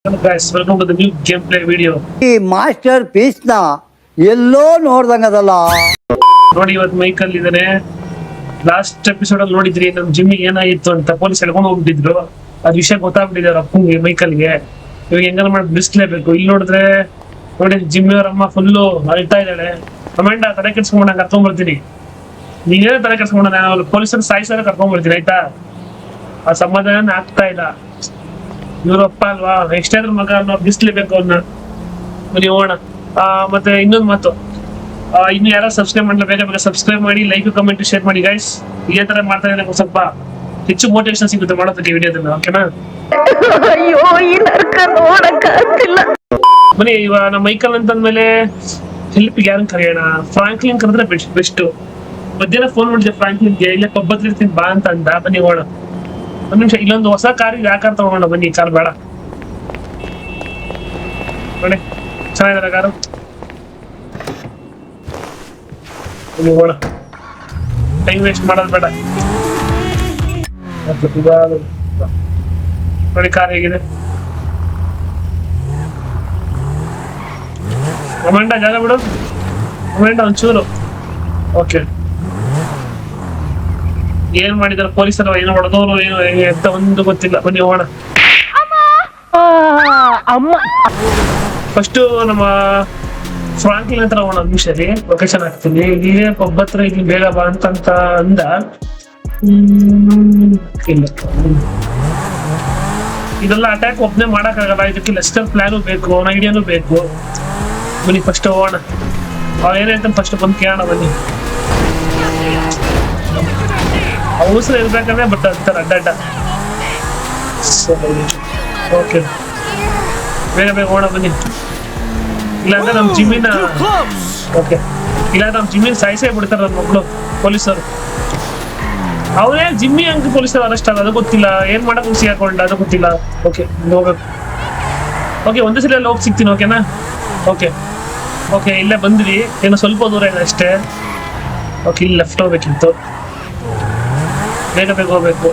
Hello guys, welcome to the new gameplay video. ಈ master piece ನ ಎಲ್ಲೋ ನೋಡ್ದಂಗದಲ್ಲ ನೋಡಿ ಇವತ್ತು ಮೈಕಲ್ ಇದಾನೆ. ಲಾಸ್ಟ್ ಎಪಿಸೋಡ್ ಅಲ್ಲಿ ನೋಡಿದ್ರಿ ನಮ್ ಜಿಮ್ಮಿಗೆ ಏನಾಗಿತ್ತು ಅಂತ ಪೊಲೀಸ್ ಎಳ್ಕೊಂಡು ಹೋಗ್ಬಿಟ್ಟಿದ್ರು. ಅದ್ ವಿಷಯ ಗೊತ್ತಾಗ್ಬಿಟ್ಟಿದೆ ಅವ್ರ ಅಪ್ಪಂಗೆ ಮೈಕಲ್ಗೆ. ಇವಾಗ ಹೆಂಗಾರ ಮಾಡಿ ಬಿಡಿಸ್ಲೇಬೇಕು. ಇಲ್ಲಿ ನೋಡಿದ್ರೆ ನೋಡಿ ಜಿಮ್ಮಿ ಅವ್ರ ಅಮ್ಮ ಫುಲ್ಲು ಅಳ್ತಾ ಇದ್ದಾಳೆ. ಕಮೆಂಡ ತಲೆ ಕೆಡ್ಸ್ಕೊಂಡ್ ನಾನು ಕರ್ಕೊಂಡ್ಬರ್ತೀನಿ. ನೀನೇನೋ ತಲೆ ಕೆಡ್ಸ್ಕೊಂಡ ನಾನು ಅವ್ರು ಪೊಲೀಸರು ಸಾಯಿಸಾರ ಕರ್ಕೊಂಡ್ಬರ್ತೀನಿ ಆಯ್ತಾ. ಆ ಸಮಾಧಾನ ಆಗ್ತಾ ಇಲ್ಲ. ಇವ್ರಪ್ಪ ಅಲ್ವಾ ಎಷ್ಟಾದ್ರೂ ಮಗ ನಾವು ಬಿಡಿಸ್ಲೇಬೇಕು ಅವ್ರನ್ನ. ಬನ್ನಿ ಹೋಗೋಣ. ಮತ್ತೆ ಇನ್ನೊಂದು ಮಾತು, ಇನ್ನು ಯಾರೋ ಸಬ್ಸ್ಕ್ರೈಬ್ ಮಾಡಲ್ಲ ಬೇಗ ಬೇಗ ಸಬ್ಸ್ಕ್ರೈಬ್ ಮಾಡಿ, ಲೈಕ್ ಕಮೆಂಟ್ ಶೇರ್ ಮಾಡಿ ಗೈಸ್. ಇದೇ ತರ ಮಾಡ್ತಾ ಇದ್ರೆ ಸ್ವಲ್ಪ ಹೆಚ್ಚು ಮೋಟಿವೇಶನ್ ಸಿಗುತ್ತೆ ಮಾಡೋದಕ್ಕೆ ವಿಡಿಯೋದನ್ನ. ಓಕೆನಾ? ಬನ್ನಿ ಇವಾಗ ನಮ್ಮ ಮೈಕಲ್ ಅಂತಂದ್ಮೇಲೆ ಹೆಲ್ಪ್ ಯಾರನ್ನ ಕರೆಯೋಣ? ಫ್ರಾಂಕ್ಲಿನ್ ಕರೆದ್ರೆ ಬೆಸ್ಟ್. ಮಧ್ಯಾಹ್ನ ಫೋನ್ ಮಾಡಿದ್ದೆ ಫ್ರಾಂಕ್ಲಿನ್ಗೆ, ಇಲ್ಲೇ ಪಬ್ ಹತ್ರ ಇರ್ತೀನಿ ಬಾ ಅಂತ ಅಂದ. ಬನ್ನಿ ಹೋಗೋಣ. ಒಂದ್ ನಿಮಿಷ, ಇಲ್ಲೊಂದು ಹೊಸ ಕಾರ್ ಇದೆ, ಆ ಕಾರ್ ತಗೋಣ. ಬನ್ನಿ, ಕಾರ್ ಬೇಡ ನೋಡಿ, ಚೆನ್ನಾಗಿದ್ದಾರೆ ಕಾರು. ಬನ್ನಿ ಹೋಗೋಣ, ಟೈಮ್ ವೇಸ್ಟ್ ಮಾಡೋದು ಬೇಡ. ನೋಡಿ ಕಾರ್ ಹೇಗಿದೆ. ಕಮೆಂಟ ಜಾಗ ಬಿಡು, ಕಮೆಂಟ ಒಂಚೂರು. ಓಕೆ, ಏನ್ ಮಾಡಿದಾರೆ ಪೊಲೀಸರು? ಏನೋ ಹೊಡೆದವರು ಏನೋ ಎಂತ ಒಂದು ಗೊತ್ತಿಲ್ಲ. ಬನ್ನಿ ಹೋಗೋಣ. ಫಸ್ಟ್ ನಮ್ಮ ಫ್ರಾಂಕ್ಲಿನ್ ಹತ್ರ ಹೋಗೋಣ. ಒಂದು ನಿಮಿಷದಲ್ಲಿ ಲೊಕೇಶನ್ ಹಾಕ್ತೀನಿ. ಇಲ್ಲೇ ಪಬ್ ಹತ್ರ ಇಲ್ಲಿ ಬೇಗ ಬಾ ಅಂತ ಅಂದ. ಇಲ್ಲ, ಇದೆಲ್ಲ ಅಟ್ಯಾಕ್ ಒಬ್ಬನೇ ಮಾಡಕ್ಕಾಗಲ್ಲ. ಇದಕ್ಕೆ ಲೆಸ್ಟರ್ ಪ್ಲಾನು ಬೇಕು, ಅವನ ಐಡಿಯಾನು ಬೇಕು. ಬನ್ನಿ ಫಸ್ಟ್ ಹೋಗೋಣ. ಅವ್ರು ಏನಂತ ಫಸ್ಟ್ ಬಂದು ಕೇಳೋಣ. ಬನ್ನಿ, ಅವಸರ ಇರ್ಬೇಕಂದ್ರೆ ಬಟ್ ಅಂತಾರೆ ಅಡ್ಡ. ಓಕೆ, ಬೇಗ ಬೇಗ ಹೋಗೋಣ. ಬನ್ನಿ, ಇಲ್ಲಾಂದ್ರೆ ನಮ್ ಜಿಮ್ಮಿನ ಓಕೆ ಇಲ್ಲಾಂದ್ರೆ ನಮ್ ಜಿಮ್ಮಿನ ಸಾಯಿಸೇ ಬಿಡ್ತಾರೆ ನನ್ನ ಮಕ್ಕಳು ಪೊಲೀಸರು. ಅವನೇ ಜಿಮ್ಮಿ ಅಂಕ ಪೊಲೀಸರು ಅರೆಸ್ಟ್ ಆಗ, ಅದು ಗೊತ್ತಿಲ್ಲ. ಏನ್ ಮಾಡಕ್ ಸಿಗಾಕೊಂಡ ಅದು ಗೊತ್ತಿಲ್ಲ. ಓಕೆ, ಹೋಗ್ಬೇಕು. ಓಕೆ, ಒಂದೇ ಸಲ ಹೋಗಿ ಸಿಗ್ತೀನಿ. ಓಕೆನಾ? ಓಕೆ ಓಕೆ, ಇಲ್ಲೇ ಬಂದ್ವಿ. ಏನೋ ಸ್ವಲ್ಪ ದೂರ ಇದೆ ಅಷ್ಟೇ. ಓಕೆ, ಇಲ್ಲಿ ಲೆಫ್ಟ್ ಹೋಗ್ಬೇಕಿತ್ತು. ಬೇಗ ಬೇಗ ಹೋಗ್ಬೇಕು.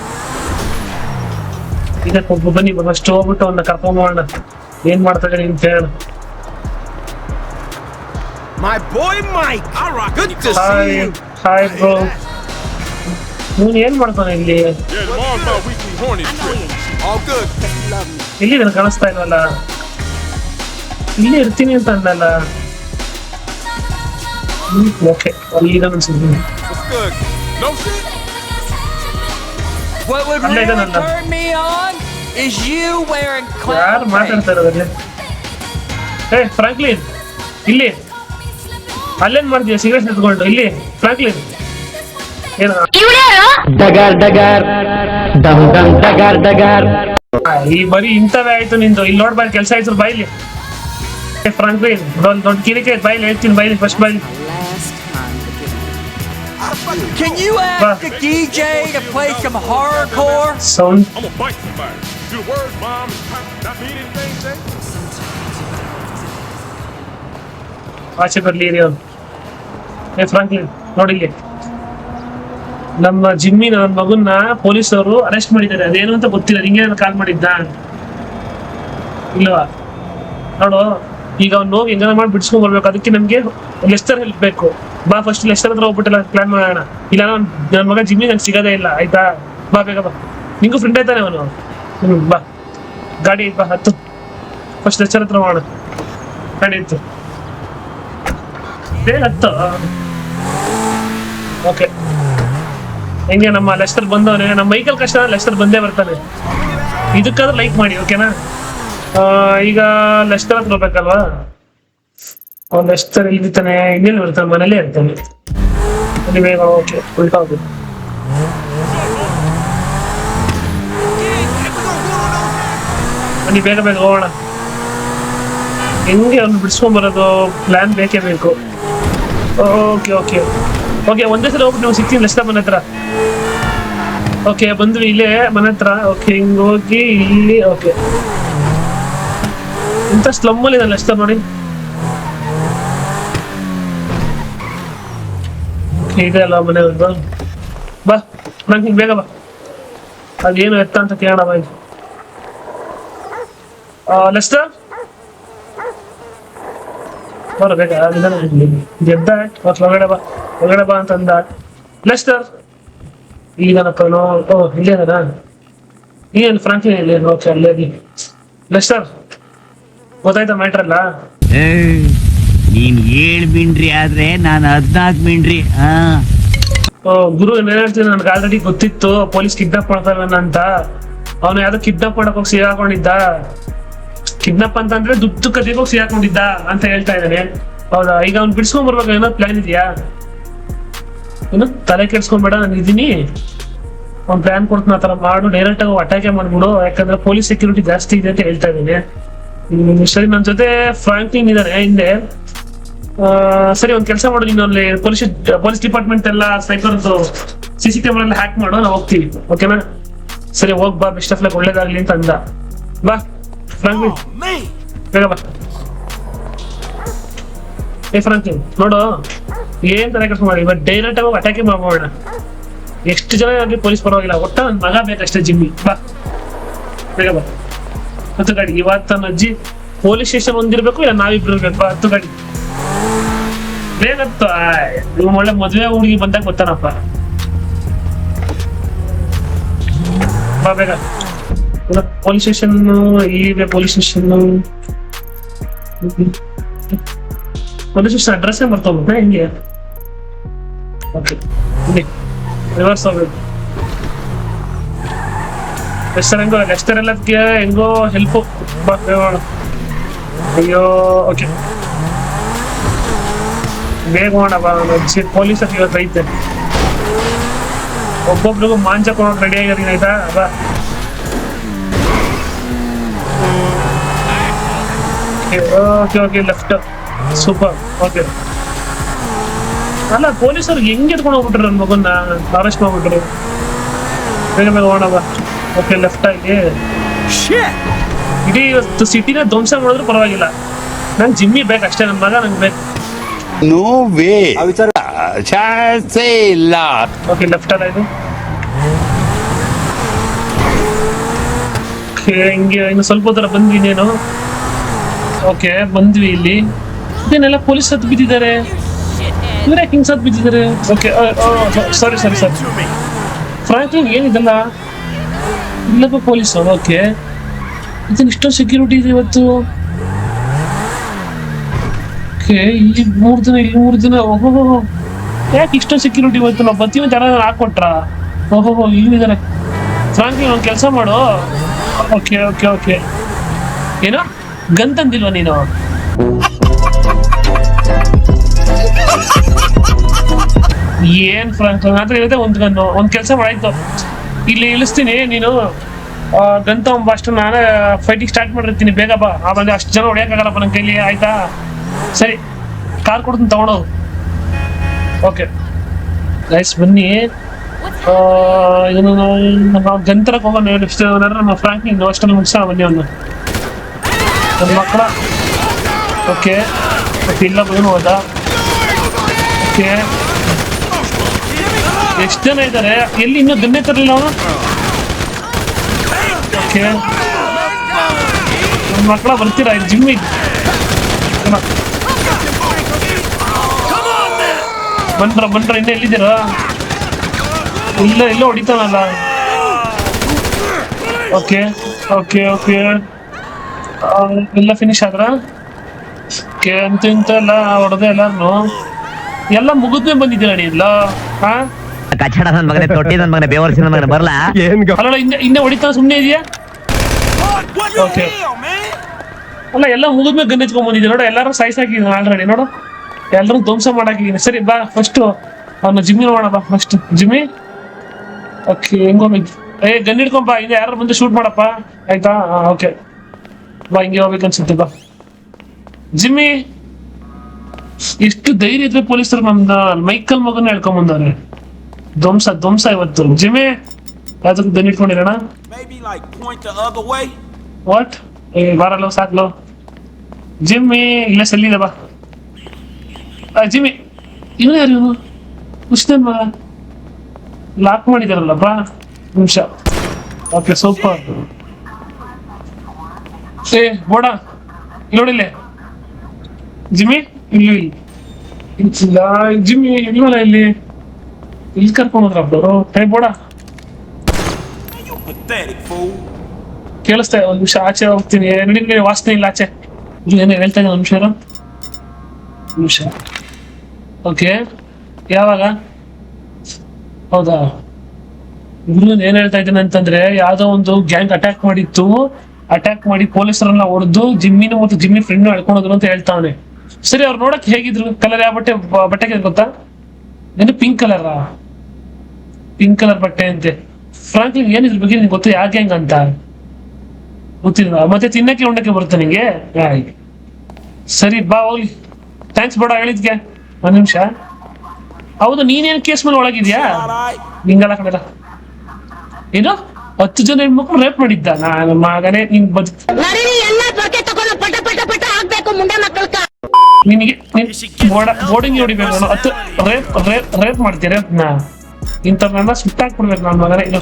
ಇದಕ್ಕೆ ಬನ್ನಿ ಫಸ್ಟ್ ಹೋಗ್ಬಿಟ್ಟು ಅವನ್ನ ಕರ್ಕೊಂಬೋಣ. ಏನ್ ಮಾಡ್ತಾ ಇದ್ದಾರೆ ಅಂತ ಹೇಳೋಣ. Hi bro. ನೀನ್ ಏನ್ ಮಾಡ್ತಾನೆ ಇಲ್ಲಿ? ಇಲ್ಲಿ ನನಗೆ ಕಾಣಿಸ್ತಾ ಇಲ್ವಲ್ಲ. ಇಲ್ಲಿ ಇರ್ತೀನಿ ಅಂತ ಅಂದಲ್ಲ. ಓಕೆ, ಅಲ್ಲಿ ಅನ್ಸಿದ್ದೀನಿ. What would really turn me on is you wearing clown ಯಾರು ಮಾತಾಡ್ತಾ ಇರೋದ್ರಲ್ಲಿ? ಏ ಫ್ರಾಂಕ್ಲಿನ್, ಇಲ್ಲಿ ಅಲ್ಲೇನ್ ಮಾಡ್ತೀಯ ಸಿಗರೇಟ್ ನಿಂತ್ಕೊಂಡು? ಇಲ್ಲಿ ಫ್ರಾಂಕ್ಲಿನ್ ಏನ ಡಗಾರ್ ಡಗಾರ್ ಡಮ್ ಡಮ್ ಡಗಾರ್ ಡಗಾರ್. ಈ ಬರೀ ಇಂಥವೇ ಆಯ್ತು ನಿಂದು. ಇಲ್ಲಿ ನೋಡ್ಬಾರಿ ಕೆಲಸ ಆಯ್ತು. ಬಾಯ್ಲಿ ಫ್ರಾಂಕ್ಲಿನ್, ದೊಡ್ಡ ಕಿರಿಕೆ ಬಾಯ್ಲಿ ಹೇಳ್ತೀನಿ. ಬಾಯ್ಲಿ ಫಸ್ಟ್ ಬಾಯ್ಲಿ. Can you ask the DJ to play some hardcore? Sound. I'm gonna bite somebody. Do the word, mom. Not mean anything, Jay? ಆಚೆ ಬರ್ಲಿ ರೀ ಅವ್ರು. ಏ ಫ್ರಾಂಕ್ಲಿನ್ ನೋಡಿಲ್ಲಿ, ನಮ್ಮ ಜಿಮ್ಮಿ ನನ್ನ ಮಗುನ್ನ ಪೊಲೀಸರು ಅರೆಸ್ಟ್ ಮಾಡಿದ್ದಾರೆ. ಅದೇನು ಅಂತ ಗೊತ್ತಿಲ್ಲ. ನಿಂಗೆ ಕಾಲ್ ಮಾಡಿದ್ದ ಇಲ್ವಾ? ನೋಡು, ಈಗ ಅವ್ನು ಹೋಗಿ ಹೆಂಗಾರ ಮಾಡಿ ಬಿಡಿಸ್ಕೊಂಡ್ ಬರ್ಬೇಕು. ಅದಕ್ಕೆ ನಮ್ಗೆ ಲೆಸ್ಟರ್ ಹೆಲ್ಪ್ ಬೇಕು. ಬಾ ಫಸ್ಟ್ ಲೆಸ್ಟರ್ ಹತ್ರ ಹೋಗ್ಬಿಟ್ಟಲ್ಲ ಪ್ಲಾನ್ ಮಾಡೋಣ. ಇಲ್ಲ ನನ್ನ ಮಗ ಜಿಮ್ಮಿ ನಂಗೆ ಸಿಗೋದೇ ಇಲ್ಲ ಆಯ್ತಾ. ಬಾ ಬೇಗ ಬಾ, ನಿಂಗೂ ಫ್ರೆಂಡ್ ಆಯ್ತಾನೆ ಅವನು. ಬಾ, ಗಾಡಿ ಬಾ, ಹತ್ತು. ಫಸ್ಟ್ ಲೆಸ್ಟರ್ ಹತ್ರ ಮಾಡೋಣ. ಗಾಡಿ ಇತ್ತು, ಬೇಗ ಹತ್ತು. ಓಕೆ, ಹೆಂಗೆ ನಮ್ಮ ಲೆಸ್ಟರ್ ಬಂದವನೇ. ನಮ್ಮ ಮೈಕಲ್ ಕಷ್ಟ, ಲೆಸ್ಟರ್ ಬಂದೇ ಬರ್ತಾನೆ. ಇದಕ್ಕಾದ್ರೂ ಲೈಕ್ ಮಾಡಿ. ಓಕೆನಾ? ಈಗ ಲೆಸ್ಟರ್ ಹತ್ರ ಹೋಗ್ಬೇಕಲ್ವಾ? ಅವ್ನು ಲೆಸ್ಟರ್ ಇಲ್ಲಿರ್ತಾನೆ. ಇನ್ನೆಲ್ಲಿ ಬರ್ತಾನೆ? ಮನೇಲೇ ಇರ್ತಾನೆ. ಅಲ್ಲಿ ಬೇಗ. ಓಕೆ, ಉಲ್ಟಾ ಹೋಗ್ಬೇಕು. ಬನ್ನಿ ಬೇಗ ಬೇಗ ಹೋಗೋಣ. ಹೆಂಗೆ ಅವ್ನು ಬಿಡಿಸ್ಕೊಂಡ್ ಬರೋದು? ಪ್ಲಾನ್ ಬೇಕೇ ಬೇಕು. ಓಕೆ ಓಕೆ ಓಕೆ, ಒಂದೇ ಸಲ ಹೋಗ್ಬಿಟ್ಟು ನಾವು ಸಿಗ್ತೀನಿ ಲೆಸ್ಟರ್ ಮನೆ ಹತ್ರ. ಓಕೆ, ಬಂದ್ವಿ ಇಲ್ಲೇ ಮನೆ ಹತ್ರ. ಓಕೆ, ಹಿಂಗ್ ಹೋಗಿ ಇಲ್ಲಿ. ಓಕೆ, ಇಂಥ ಸ್ಲಮ್ಮಲ್ಲಿ ಇದೆ ಲೆಸ್ಟರ್ ನೋಡಿ. ಇದೆ ಅಲ್ಲ ಮನೆ. ಬಾ ನಂಗೆ ಬೇಗ ಬಾ. ಅದೇನು ಎತ್ತ ಅಂತ ಕೇಳೋಣ ಬಾಯ್. ಲೆಸ್ಟರ್ ಬರಬೇಕಾ ಗೆದ್ದ ಒಳಗಡೆ ಬಾ ಅಂತಂದ. ಲೆಸ್ಟರ್ ಇಲ್ಲಿದಾನಪ್ಪ ಓ ಇಲ್ಲೇದಾನ ಏನು ಫ್ರಾಂಕ್ಲಿನ್ ಇಲ್ಲಿ ಓಕೆ ಅಲ್ಲೇ. ಲೆಸ್ಟರ್ ಗೊತ್ತಾಯ್ತಾ ಮ್ಯಾಟ್ರ್ ಅಲ್ಲ? ನೀನ್ 7 ಮಿಂಡ್ರಿ ಆದ್ರೆ ನಾನು 14 ಮಿಂಡ್ರಿ. ಗುರು ಏನ್ ಹೇಳ್ತೀನಿ, ನನ್ಗೆ ಆಲ್ರೆಡಿ ಗೊತ್ತಿತ್ತು ಪೊಲೀಸ್ ಕಿಡ್ನಾಪ್ ಮಾಡ್ತಾರ ಅಂತ. ಅವನು ಯಾವ್ದೋ ಕಿಡ್ನಾಪ್ ಮಾಡಕ್ ಹೋಗಿ ಸಿಗಾಕೊಂಡಿದ್ದ. ಕಿಡ್ನಾಪ್ ಅಂತಂದ್ರೆ ದುಡ್ಡು ಕದಿಗೆ ಹೋಗಿ ಸಿಗಾಕೊಂಡಿದ್ದ ಅಂತ ಹೇಳ್ತಾ ಇದ್ದಾನೆ. ಹೌದಾ? ಈಗ ಅವ್ನು ಬಿಡ್ಸ್ಕೊಂಡ್ ಬರ್ಬೇಕು ಏನೋ ಪ್ಲಾನ್ ಇದೆಯಾ? ಏನು ತಲೆ ಕೆಡ್ಸ್ಕೊಂಡ್ಬೇಡ, ನಾನು ಇದೀನಿ. ಅವ್ನ್ ಪ್ಲಾನ್ ಕೊಡ್ತಾನ, ಆ ತರ ಮಾಡು, ಡೈರೆಕ್ಟ್ ಆಗಿ ಅಟ್ಯಾಕೆ ಮಾಡ್ಬಿಡು. ಯಾಕಂದ್ರೆ ಪೊಲೀಸ್ ಸೆಕ್ಯೂರಿಟಿ ಜಾಸ್ತಿ ಇದೆ ಅಂತ ಹೇಳ್ತಾ ಇದ್ದೀನಿ. ಸರಿ, ನನ್ನ ಜೊತೆ ಫ್ರಾಂಕ್ಲಿನ್ ಇದಾರೆ ಹಿಂದೆ. ಸರಿ, ಒಂದ್ ಕೆಲಸ ಮಾಡು, ನೀನು ಅಲ್ಲಿ ಪೊಲೀಸ್ ಡಿಪಾರ್ಟ್ಮೆಂಟ್ ಎಲ್ಲ ಸೈಕರ್ದು CC ಕ್ಯಾಮೆರಾ ಎಲ್ಲ ಹ್ಯಾಕ್ ಮಾಡು, ನಾವು ಹೋಗ್ತೀವಿ. ಓಕೆನಾ? ಸರಿ, ಹೋಗ್ ಬಾ, ಬೆಸ್ಟ್ ಆಫ್ ಲಕ್, ಒಳ್ಳೇದಾಗ್ಲಿ ಅಂತ ಅಂದ. ಬಾ ಫ್ರಾಂಕ್ಲಿನ್, ಬೇಗ ಬಾ. ಫ್ರಾಂಕ್ಲಿನ್ ನೋಡು, ಏನ್ ತಲೆ ಕೆಲಸ ಮಾಡಿ, ಇವತ್ತು ಡೈರೆಕ್ಟ್ ಆಗಿ ಅಟ್ಯಾಕೆ ಮಾಡೋಣ. ಎಷ್ಟು ಜನ ಆಗಲಿ ಪೊಲೀಸ್ ಪರವಾಗಿಲ್ಲ, ಒಟ್ಟ ನನ್ ಮಗ ಬೇಕಷ್ಟೇ. ಜಿಮ್ಮಿ ಬಾ, ಬೇಗ ಬಾ. ಹತ್ತು ಗಾಡಿ. ಇವತ್ತು ನನ್ನ ಅಜ್ಜಿ ಪೊಲೀಸ್ ಸ್ಟೇಷನ್ ಒಂದಿರ್ಬೇಕು, ಇಲ್ಲ ನಾವಿಬ್ರು ಇರ್ಬೇಕು. ಬಾ, ಹತ್ತು ಗಾಡಿ ಬೇಗತ್ತು. ನೀವು ಒಳ್ಳೆ ಮದುವೆ ಹುಡುಗಿ ಬಂದಾಗ ಗೊತ್ತಾನಪ್ಪ. ಬಾ ಬೇಗ. ಪೊಲೀಸ್ ಸ್ಟೇಷನ್ ಇದೆ. ಪೊಲೀಸ್ ಸ್ಟೇಷನ್ ಅಡ್ರೆಸ್ ಬರ್ತೋಗ್ಬಿಟ್ಟ ಹೆಂಗೆ? ಓಕೆ, ರಿವರ್ಸ್ ಹೋಗ್ಬೇಕು. ಲೆಸ್ಟರ್ ಎಲ್ಲದಕ್ಕೆ ಹೆಂಗೋ ಹೆಲ್ಪ್. ಅಯ್ಯೋ, ಓಕೆ ಬೇಗ ಮಾಡೋಣ. ಪೊಲೀಸ್ ಇವತ್ತು ಐತೆ. ಒಬ್ಬೊಬ್ರಿಗೂ ಮಾಂಚ ಕೊಡೋಕೆ ರೆಡಿ ಆಗಿರೋದು ಆಯ್ತಾ? ಬಾ. Okay left, super. ಓಕೆ, ಅಲ್ಲ ಪೊಲೀಸರು ಹೆಂಗೆ ಎತ್ಕೊಂಡು ಹೋಗ್ಬಿಟ್ರು ನನ್ನ ಮಗನ್ನ, ಅರೆಸ್ಟ್ ಮಾಡ್ಬಿಟ್ರು. ಬೇಗ ಹೋಗೋಣ ಬಾ. ಓಕೆ, ಲೆಫ್ಟ್ ಆಗಿ. ಇಡೀ ಇವತ್ತು ಸಿಟಿನ ಧ್ವಂಸ ಮಾಡಿದ್ರು ಪರವಾಗಿಲ್ಲ, ನಂಗೆ ಜಿಮ್ಮಿ ಬೇಕು ಅಷ್ಟೇ. ನನ್ನ ಮಗ ನಂಗೆ ಬೇಕು. ನೋ ವೇ, ಚಾನ್ಸೇ ಇಲ್ಲ. ಓಕೆ, ಲೆಫ್ಟ್ ಅಲ್ಲ ಇದು. ಹಿಂಗೆ ಇನ್ನು ಸ್ವಲ್ಪ ದೂರ ಬಂದ್ವಿ ನೀನು. ಓಕೆ, ಬಂದ್ವಿ ಇಲ್ಲಿ. ಇದೇನೆಲ್ಲ ಪೊಲೀಸ್ ಹತ್ತು ಬಿದ್ದಿದ್ದಾರೆ. ಇವರೇ ಹಿಂಗ್ ಸತ್ ಬಿದ್ದಿದ್ದಾರೆ. ಓಕೆ, ಸಾರಿ ಫ್ರಾಂಕ್ಲಿನ್ ಏನಿದಲ್ಲ, ಇಲ್ಲಪ್ಪ ಪೊಲೀಸ್. ಓಕೆ, ಇದನ್ನ ಇಷ್ಟೊಂದು ಸೆಕ್ಯೂರಿಟಿ ಇದೆ ಇವತ್ತು. ಓಕೆ, ಇಲ್ಲಿ 3 ದಿನ, ಇಲ್ಲಿ 3 ದಿನ. ಓಹೋ, ಯಾಕೆ ಇಷ್ಟೊಂದು ಸೆಕ್ಯೂರಿಟಿ ಇವತ್ತು? ನಾವು ಬರ್ತೀವಿ ಅಂತ ಯಾರು ಹಾಕೊಟ್ರ? ಓಹೋ, ಇಲ್ಲಿದ್ದಾರೆ. ಫ್ರಾಂಕ್ಲಿನ್ ಒಂದು ಕೆಲಸ ಮಾಡು. ಓಕೆ ಏನೋ ಗನ್ ತಂದಿಲ್ವಾ ನೀನು? ಏನ್ ಫ್ರಾಂಕ್ಲಿನ್ ಆದ್ರೆ ಇರುತ್ತೆ ಒಂದು ಗನ್ನು. ಒಂದ್ ಕೆಲಸ ಮಾಡಾಯ್ತು, ಇಲ್ಲಿ ಇಳಿಸ್ತೀನಿ, ನೀನು ಗನ್ ತಗೊಂಬ. ಅಷ್ಟು ನಾನೇ ಫೈಟಿಂಗ್ ಸ್ಟಾರ್ಟ್ ಮಾಡಿರ್ತೀನಿ. ಬೇಗ ಬಾ. ಆಮೇಲೆ ಅಷ್ಟು ಜನ ಹೊಡೆಯಕ್ಕಾಗಲ್ಲಪ್ಪ ನನ್ನ ಕೈಲಿ, ಆಯ್ತಾ? ಸರಿ, ಕಾರ್ ಕೊಡ್ತೀನಿ ತಗೊಂಡೋದು. ಓಕೆ ಗೈಸ್, ಬನ್ನಿ. ಇದನ್ನು ನಾವು ಗನ್ ತರಕ್ ಹೋಗೋಣ. ನಮ್ಮ ಫ್ರಾಂಕ್ಲಿನ್ ಅಷ್ಟನ್ನು ಮುಗಿಸೋಣ ಬನ್ನಿ ಅವನು, ನನ್ನ ಮಕ್ಕಳ. ಓಕೆ, ಇಲ್ಲ ಏನು ಹೋದ. ಓಕೆ, ಎಷ್ಟು ಜನ ಇದ್ದಾರೆ? ಎಲ್ಲಿ ಇನ್ನೂ ಗನ್ನೇ ತರಲಿಲ್ಲ ಅವನು. ಓಕೆ, ನನ್ನ ಮಕ್ಕಳ ಬರ್ತೀರಾ? ಜಿಮ್ಮಿ ಬಂದ್ರ ಇನ್ನ ಎಲ್ಲಿದ್ದೀರಾ? ಇಲ್ಲ ಹೊಡಿತಾನಲ್ಲ. ಓಕೆ ಎಲ್ಲ ಫಿನಿಶ್ ಆದ್ರ? ಓಕೆ, ಇಂತ ಎಲ್ಲ ಹೊಡೆದ ಎಲ್ಲಾರು ಎಲ್ಲ ಮುಗಿದ್ಮೇ ಬಂದಿದ್ದೀರಾ ನೀ? ಇಲ್ಲ ಕಚ್ಚಡ ನನ್ ಮಗನೇ, ತೊಟ್ಟಿ ನನ್ ಮಗನೇ, ಬೇವರ್ಸಿ ನನ್ ಮಗನೇ ಬರಲ್ಲ. ಅಲ್ಲ, ಇನ್ನೇ ಹೊಡಿತಾನ, ಸುಮ್ಮನೆ ಇದೆಯಾ? ಓಕೆ, ಅಲ್ಲ ಎಲ್ಲ ಮುಗಿದ್ಮೇಲೆ ಗನ್ ಎತ್ಕೊಂಡ್ ಬಂದಿದ್ದೆ ನೋಡು. ಎಲ್ಲಾರು ಸಾಯಿಸಾಕಿದ್ದೀನಿ ಆಲ್ರೆಡಿ ನೋಡು, ಎಲ್ಲರೂ ಧ್ವಂಸ ಮಾಡಾಕಿದ್ದೀನಿ. ಸರಿ ಬಾ, ಫಸ್ಟ್ ಅವನ್ನ ಜಿಮ್ಮಿ ನೋಡೋಣ ಬಾ. First Jimmy. ಓಕೆ, ಹೆಂಗೋಗ್ಬೇಕು? ಗನ್ ಹಿಡ್ಕೊಂಡ್ ಬಾ. ಹಿಂಗೆ ಯಾರು ಬಂದು ಶೂಟ್ ಮಾಡಪ್ಪ, ಆಯ್ತಾ? ಓಕೆ ಬಾ, ಹಿಂಗೆ ಹೋಗ್ಬೇಕು ಅನ್ಸುತ್ತೆ. ಬಾ ಜಿಮ್ಮಿ. ಎಷ್ಟು ಧೈರ್ಯ ಇದ್ರೆ ಪೊಲೀಸರು ನಮ್ದ ಮೈಕಲ್ ಮಗನ ಹೇಳ್ಕೊಂಡ್ ಬಂದವ್ರೆ. ಧ್ವಂಸ ಇವತ್ತು. ಜಿಮ್ಮಿ, ಯಾವ್ದಕ್ಕೆ ಗನ್ ಇಟ್ಕೊಂಡಿರೋಣ? ವಾಟ್? ಬಾರಲ್ಲ, ಸಾಕ್ಲು. ಜಿಮ್ಮಿ ಇಲ್ಲ, ಸೆಲ್ಲಿದೆ ಬಾ. ಜಿಮ್ಮಿ, ಇವನು ಯಾರು? ಇವನು ಹುಸ್ನನ್ ಮಗ. ಲಾಕ್ ಮಾಡಿದಾರಲ್ಲ, ಬಾ ನಿಮಿಷ. Okay, super. ಏ ಬೋಡ ನೋಡಿಲ್ಲ ಜಿಮ್ಮಿ ಇಲ್ಲಿ ಇಲ್ಲ ಜಿಮ್ಮಿ ಇಲ್ವಲ್ಲ ಇಲ್ಲಿ ಕರ್ಕೊಂಡು ಹೋದ್ರಪ್ಪ ಏ ಬೋಡ ಕೇಳಿಸ್ತಾ ಒಂದ್ ನಿಮಿಷ ಆಚೆ ಹೋಗ್ತೀನಿ ನಿಮಗೆ ವಾಸನೆ ಇಲ್ಲ ಆಚೆ ಏನು ಹೇಳ್ತಾ ಇದ್ದ ನಿಮಿಷ ಓಕೆ ಯಾವಾಗ ಹೌದಾ ಏನ್ ಹೇಳ್ತಾ ಇದ್ದೇನೆ ಅಂತಂದ್ರೆ ಯಾವ್ದೋ ಒಂದು ಗ್ಯಾಂಗ್ ಅಟ್ಯಾಕ್ ಮಾಡಿ ಪೊಲೀಸರನ್ನ ಹೊಡೆದು ಜಿಮ್ಮಿನ ಮತ್ತು ಜಿಮ್ಮಿ ಫ್ರೆಂಡ್ ಎಳ್ಕೊಂಡೋದ್ರು ಅಂತ ಹೇಳ್ತಾವನೆ. ಸರಿ ಅವ್ರು ನೋಡಕ್ ಹೇಗಿದ್ರು? ಕಲರ್ ಯಾವ ಬಟ್ಟೆ ಗೊತ್ತಾ? ಏನು ಪಿಂಕ್ ಕಲರ್ ಬಟ್ಟೆ ಅಂತೆ. ಫ್ರಾಂಕ್ಲಿನ್ ಏನಿದ್ರ ಬಗ್ಗೆ ನಿಂಗೆ ಗೊತ್ತು? ಯಾವ ಗ್ಯಾಂಗ್ ಅಂತ ಗೊತ್ತಿಲ್ಲ. ಮತ್ತೆ ತಿನ್ನಕ್ಕೆ ಉಣ್ಣಕ್ಕೆ ಬರುತ್ತೆ ನಿಂಗೆ? ಸರಿ ಬಾ ಹೋಗ್ಲಿ. ಥ್ಯಾಂಕ್ಸ್ ಬೇಡ ಹೇಳಿದ್ಗೆ. ಒಂದ್ ನಿಮಿಷ. ಹೌದು ನೀನೇನ್ ಕೇಸ್ ಮೇಲೆ ಒಳಗಿದ್ಯಾ? ನಿಂಗಲ್ಲ ಕಣಲ್ಲ. ಏನು 10 ಜನ ಹೆಣ್ಮಕ್ಳು ರೇಪ್ ಮಾಡಿದ್ದ? ನಾನು ಮಗನೇ ನಿನ್ ನಿನಗೆ ಬೋರ್ಡಿಂಗ್ ಹೊಡಿಬೇಕು. ನಾನು 10 ರೇಪ್ ಮಾಡ್ತೀಯ? ರೇಪ್ನ ಇಂಥವ್ರನ್ನ ಸುಟ್ಟಾಕ್ಬಿಡ್ಬೇಕು ನನ್ನ ಮಗನೇ. ಇದು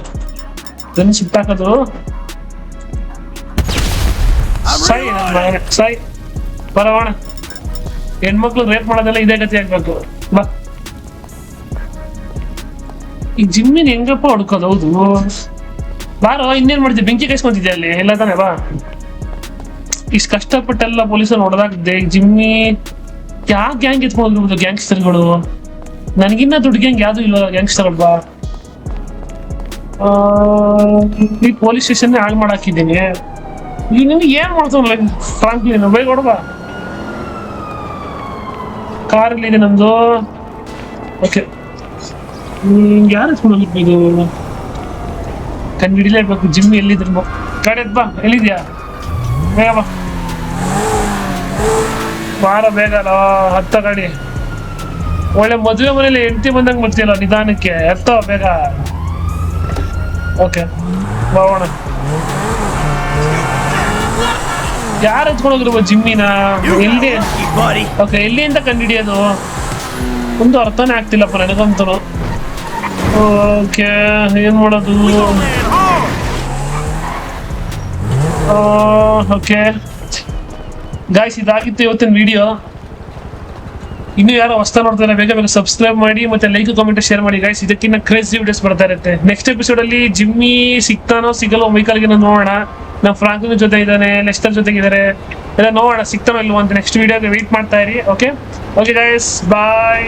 ಇದನ್ನು ಸುಟ್ಟಾಕೋದು ಸಾಯಿ ನನ್ನ ಮಗನೇ ಸಾಯಿ. ಬರೋಣ. ಹೆಣ್ಮಕ್ಳು ರೇಪ್ ಮಾಡೋದೆಲ್ಲ ಇದೇ ಗತಿ ಆಗ್ಬೇಕು. ಬಾ. ಈ ಜಿಮ್ಮಿನ ಹೆಂಗಪ್ಪ ಹುಡ್ಕೋದು? ಹೌದು ಬಾರೋ. ಇನ್ನೇನ್ ಮಾಡ್ತೀವಿ? ಬೆಂಕಿ ಕಾಯಿಸ್ಕೊಂತಿದ್ದೆ ಅಲ್ಲಿ ಎಲ್ಲ ತಾನೆ. ಬಾ. ಇಷ್ಟು ಕಷ್ಟಪಟ್ಟೆಲ್ಲ ಪೊಲೀಸರು ಹೊಡೆದಾಗ್ದೆ. ಜಿಮ್ಮಿ ಯಾವ ಗ್ಯಾಂಗ್ ಎತ್ಕೊಂಡಿರ್ಬೋದು? ಗ್ಯಾಂಗ್ಸ್ಟರ್ಗಳು. ನನಗಿನ್ನ ದೊಡ್ಡ ಗ್ಯಾಂಗ್ ಯಾವ್ದು ಇಲ್ವ ಗ್ಯಾಂಗ್ಸ್ಟರ್ ಹಬ್ಬ. ಈ ಪೊಲೀಸ್ ಸ್ಟೇಷನ್ ಹಾಳು ಮಾಡಾಕಿದ್ದೀನಿ. ಈಗ ನಿನ್ಗೆ ಏನ್ ಮಾಡ್ತಾನಲ್ಲ ಫ್ರಾಂಕ್ಲಿನ್? ಬೇಗ ಹೊಡಬಾ. ಕಾರಲ್ಲಿ ಇದೆ ನಮ್ದು. ಓಕೆ ಯಾರು ಎತ್ಕೊಂಡೋಗಿರ್ಬೋದು? ಕಂಡುಹಿಡಿಲೇಬೇಕು. ಜಿಮ್ಮಿ ಎಲ್ಲಿದ್ರು? ಗಾಡಿ ಬಾ. ಎಲ್ಲಿದ್ಯಾ? ಬೇಗ ಬಾ. ಬಾರ ಬೇಗ. ಹತ್ತ ಗಾಡಿ. ಒಳ್ಳೆ ಮದುವೆ ಮನೇಲಿ ಹೆಂಡತಿ ಬಂದಂಗೆ ಬರ್ತೀಯಲ್ಲ ನಿಧಾನಕ್ಕೆ. ಎತ್ತೋ ಬೇಗ. ಓಕೆ ಬಾವಣ. ಯಾರು ಎತ್ಕೊಂಡೋಗಿರ್ಬೋದು ಜಿಮ್ಮಿನ? ಎಲ್ಲಿ? ಓಕೆ ಎಲ್ಲಿಂದ ಕಂಡುಹಿಡಿಯೋದು? ಒಂದು ಅರ್ಥನೇ ಆಗ್ತಿಲ್ಲಪ್ಪ ನನಗಂತೂ. ಓಕೆ ಏನ್ ಮಾಡೋದು? ಓಕೆ ಗಾಯ್ಸ್ ಇದಾಗಿತ್ತು ಇವತ್ತಿನ ವಿಡಿಯೋ. ಇನ್ನು ಯಾರೋ ಹೊಸ್ತಾ ನೋಡ್ತಾರೆ ಬೇಗ ಸಬ್ಸ್ಕ್ರೈಬ್ ಮಾಡಿ ಮತ್ತೆ ಲೈಕ್ ಕಾಮೆಂಟ್ ಶೇರ್ ಮಾಡಿ ಗಾಯ್ಸ್. ಇದಕ್ಕಿಂತ ಕ್ರೇಜಿ ವಿಡಿಯೋಸ್ ಬರ್ತಾ ಇರುತ್ತೆ. ನೆಕ್ಸ್ಟ್ ಎಪಿಸೋಡ್ ಅಲ್ಲಿ ಜಿಮ್ಮಿ ಸಿಗ್ತಾನೋ ಸಿಗಲ್ಲೋ ಮೈಕಲ್ಗೆ ನೋಡೋಣ. ನಮ್ಮ ಫ್ರಾಂಕ್ಲಿನ್ ಜೊತೆ ಇದ್ದಾನೆ, ಲೆಸ್ಟರ್ ಜೊತೆಗಿದ್ದಾರೆ ಎಲ್ಲ ನೋಡೋಣ ಸಿಗ್ತಾನೋ ಇಲ್ವೋ ಅಂತ. ನೆಕ್ಸ್ಟ್ ವಿಡಿಯೋಗೆ ವೆಯ್ಟ್ ಮಾಡ್ತಾ ಇರಿ. ಓಕೆ ಗಾಯ್ಸ್ ಬಾಯ್.